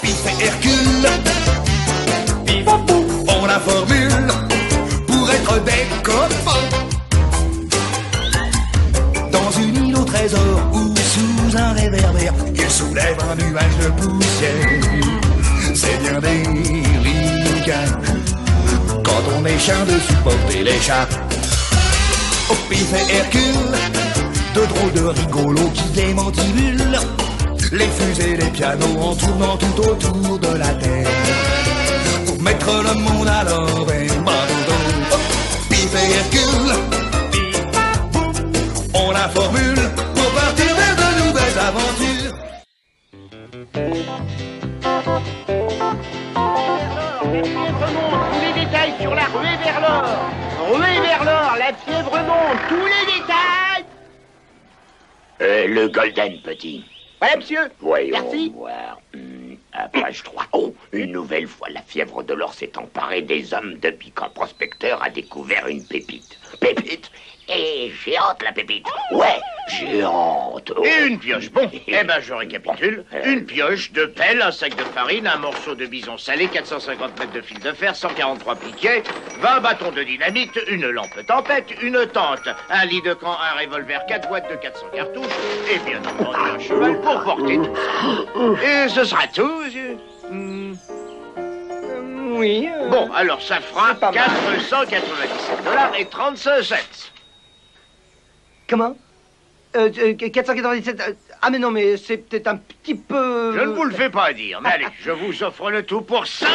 Pif et Hercule, on la formule pour être des copains. Dans une île au trésor ou sous un réverbère, ils soulèvent un nuage de poussière. C'est bien délicat quand on est chien de supporter les chats. Au Pif et Hercule, de drôles de rigolos qui démantibulent les fusées, les pianos en tournant tout autour de la terre pour mettre le monde à l'envers. Pif et Hercule, on la formule pour partir vers de nouvelles aventures. Tous les détails sur la ruée vers l'or. Ruée vers l'or, la fièvre monte, tous les détails. Le Golden, petit. Voilà, monsieur. Voyons Merci. voir. À page 3. Oh, une nouvelle fois, la fièvre de l'or s'est emparée des hommes depuis qu'un prospecteur a découvert une pépite. Pépite? Et géante, la pépite. Ouais, géante. Oh. Et une pioche. Bon, eh ben, je récapitule. Une pioche, deux pelles, un sac de farine, un morceau de bison salé, 450 mètres de fil de fer, 143 piquets, 20 bâtons de dynamite, une lampe tempête, une tente, un lit de camp, un revolver, 4 boîtes de 400 cartouches, et bien entendu un cheval pour porter tout ça. Et ce sera tout, monsieur. Oui. Bon, alors ça fera pas mal. 497 $ et 35 cents. Comment 497... ah mais non, mais c'est peut-être un petit peu... Je ne vous le fais pas dire, mais allez, je vous offre le tout pour 500 $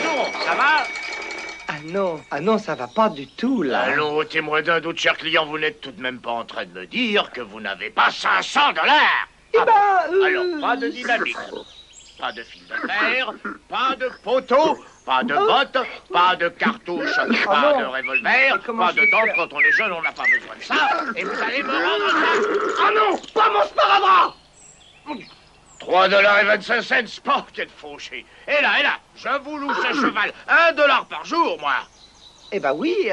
tout rond, ça va? Ah non, ça va pas du tout, là. Allons, témoin d'un doute, cher client, vous n'êtes tout de même pas en train de me dire que vous n'avez pas 500 $. Eh ben, Alors, pas de dynamite, pas de fil de fer, pas de poteau, pas de bottes, pas de cartouches, pas non. de revolver, Comment pas je de vais tente. faire? Quand on est jeune, on n'a pas besoin de ça. Et vous allez me rendre ça. Ah non, pas mon sparadrap. 3 $ et 25 cents. Oh, quel fauché. Et là, je vous loue ce cheval. 1 $ par jour, moi. Eh ben oui,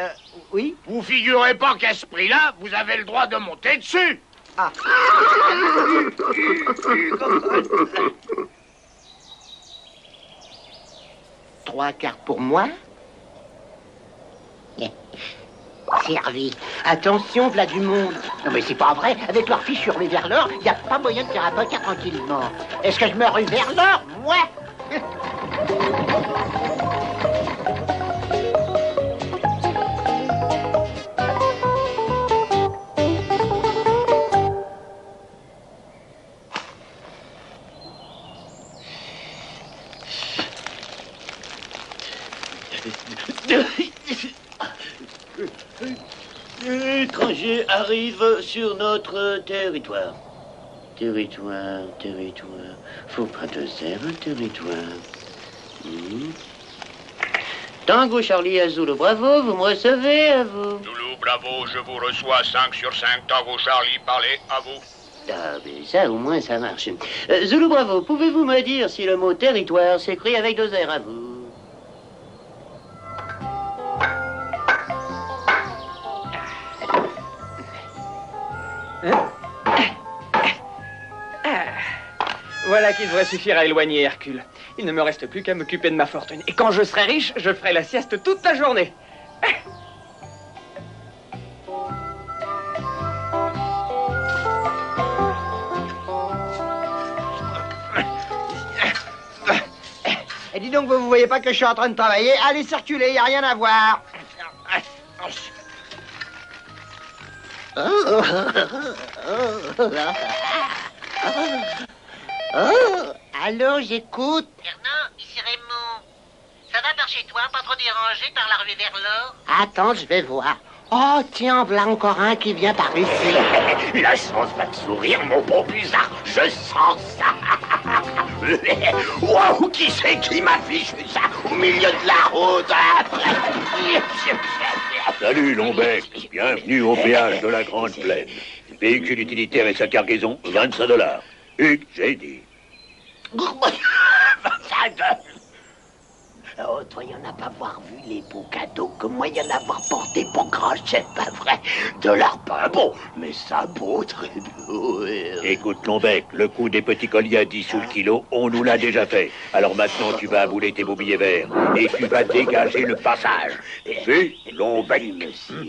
oui. Vous figurez pas qu'à ce prix-là, vous avez le droit de monter dessus. Ah. 3 quarts pour moi. Servi. Attention, v'là du monde. Non mais c'est pas vrai, avec leur fiche sur les vers l'or, y a pas moyen de faire un poker tranquillement. Est-ce que je me rue vers l'or? Moi. L'étranger arrive sur notre territoire. Territoire. Faut pas de zèbre, territoire. Tango Charlie à Zulu Bravo, vous me recevez à vous. Zulu Bravo, je vous reçois 5 sur 5. Tango Charlie, parlez à vous. Ah, mais ça, au moins, ça marche. Zulu Bravo, pouvez-vous me dire si le mot territoire s'écrit avec 2 R à vous? Voilà qui devrait suffire à éloigner Hercule. Il ne me reste plus qu'à m'occuper de ma fortune. Et quand je serai riche, je ferai la sieste toute la journée. Et dis donc, vous voyez pas que je suis en train de travailler? Allez, circulez, y a rien à voir. Alors, j'écoute. Fernand, ici Raymond. Ça va par chez toi, pas trop dérangé par la ruée vers l'or? Attends, je vais voir. Oh, tiens, voilà encore un qui vient par ici. La chance va te sourire, mon bon Buzard. Je sens ça. Wow, qui c'est qui m'affiche ça au milieu de la route? Salut, Lombec. Bienvenue au péage de la Grande Plaine. Véhicule utilitaire et sa cargaison, 25 $. Hugues, j'ai dit. Oh, toi, y en a pas voir vu les beaux cadeaux que moi y en avoir porté pour grand, c'est pas vrai. De l'art pas bon, mais ça beau, très beau. Écoute, Lombec, le coût des petits colliers à 10 sous le kilo, on nous l'a déjà fait. Alors maintenant, tu vas abouler tes beaux billets verts et tu vas dégager le passage. C'est Lombec. Monsieur.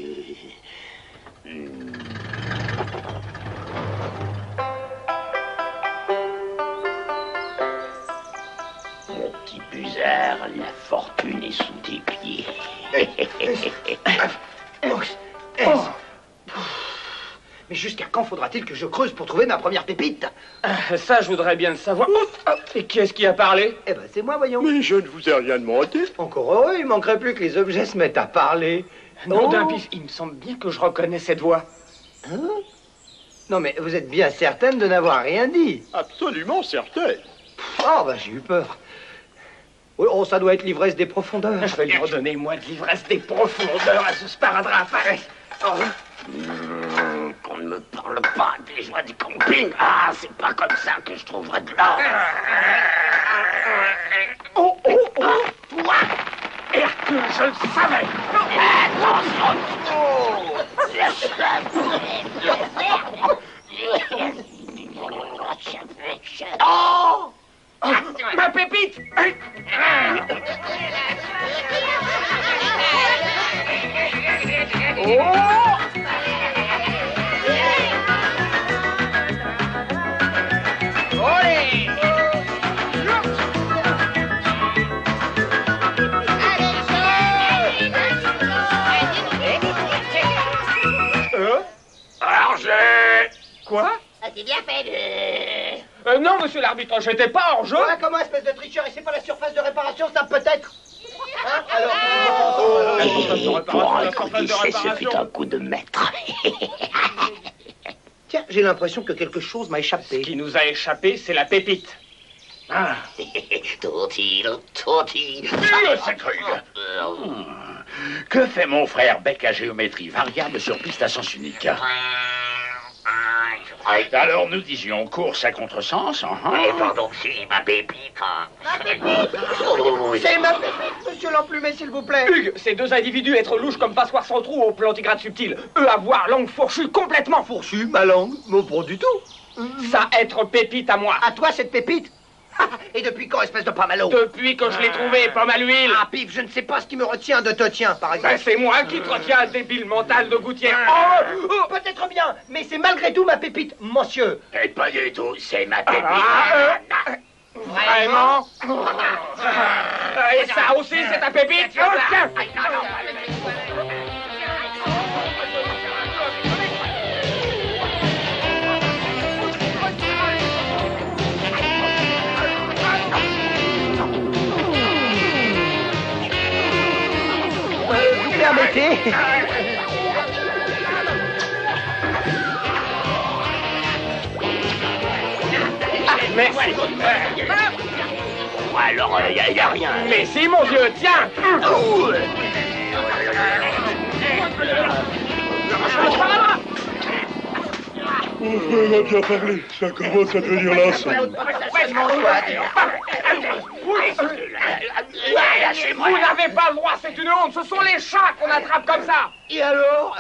Mon petit Buzard, la fortune est sous tes pieds. Mais jusqu'à quand faudra-t-il que je creuse pour trouver ma première pépite? Ça, je voudrais bien le savoir. Et qui est-ce qui a parlé? Eh ben, c'est moi, voyons. Mais je ne vous ai rien demandé. Encore heureux, il manquerait plus que les objets se mettent à parler. Nom d'un pif, il me semble bien que je reconnais cette voix. Hein? Non, mais vous êtes bien certaine de n'avoir rien dit? Absolument certaine. Oh, bah, j'ai eu peur. Oh, ça doit être l'ivresse des profondeurs. Je vais lui redonner, moi, de l'ivresse des profondeurs à ce sparadrap. Qu'on ne me parle pas des joies du camping. Ah, c'est pas comme ça que je trouverai de l'or. Oh, toi, Hercule, je le savais. Oh! Ma pépite! Quoi? Ah, c'est bien fait de... Non, monsieur l'arbitre, j'étais pas hors jeu. Voilà, comment, espèce de tricheur, et c'est pas la surface de réparation, ça peut-être? Hein? Alors, Pour un coup d'essai, ce fut un coup de maître. Tiens, j'ai l'impression que quelque chose m'a échappé. Ce qui nous a échappé, c'est la pépite. Ah. Touti. Le sacré. Que fait mon frère Bec à géométrie variable sur piste à sens unique? Alors nous disions course à contresens. Pardon, c'est ma pépite. C'est ma pépite, monsieur l'emplumet, s'il vous plaît. Hugues, ces deux individus être louches comme passoire sans trou au plantigrade subtil. Eux avoir langue fourchue, complètement Fourchu, ma langue, mais pas du tout. Ça être pépite à moi. À toi, cette pépite? Et depuis quand, espèce de pomalo? Depuis que je l'ai trouvé, pomme à l'huile. Ah, pif, je ne sais pas ce qui me retient de te tien, par exemple. Ben, c'est moi qui te retiens, débile mental de gouttière. Peut-être bien, mais c'est malgré tout ma pépite, monsieur. Et pas du tout, c'est ma pépite. Vraiment? Et ça aussi, c'est ta pépite? Vous permettez? Merci. Alors, y a rien. Mais si, mon Dieu, tiens. On a bien parlé, ça commence à devenir lassant. Vous n'avez pas le droit, c'est une honte. Ce sont les chats qu'on attrape comme ça. Et alors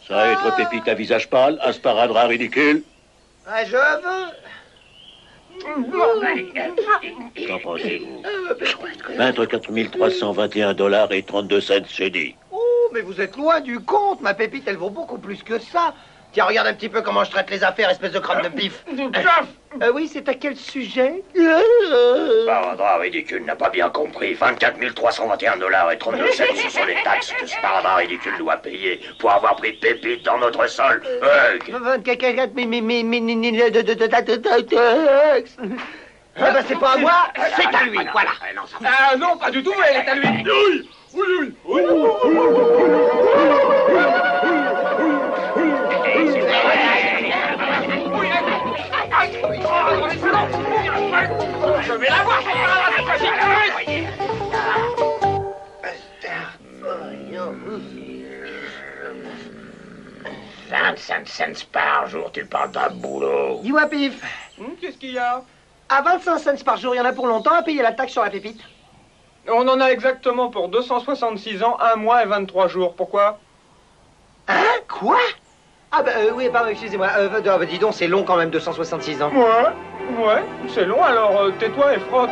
Ça être pépite à visage pâle, un sparadrap ridicule. Ah, je veux... Qu'en pensez-vous? Mettre 4321 $ et 32 cents, j'ai dit. Oh, mais vous êtes loin du compte. Ma pépite, elle vaut beaucoup plus que ça. Tiens, regarde un petit peu comment je traite les affaires, espèce de crâne de pif. Oui, c'est à quel sujet? Sparadrap ridicule n'a pas bien compris. 24 321 $ et 32 cents, ce sont les taxes que Sparadrap ridicule doit payer pour avoir pris pépite dans notre sol. 24 Eh ben, c'est pas à moi, c'est à lui, voilà. Ah non, pas du tout, elle est à lui. Je vais la voir, 25 cents par jour, tu parles d'un boulot. Dis-moi, Pif. Qu'est-ce qu'il y a? À 25 cents par jour, il y en a pour longtemps à payer la taxe sur la pépite? On en a exactement pour 266 ans, 1 mois et 23 jours. Pourquoi? Hein? Quoi? Ah bah oui, pardon, excusez-moi. Dis donc, c'est long quand même, 266 ans. Ouais, c'est long, alors tais-toi et frotte.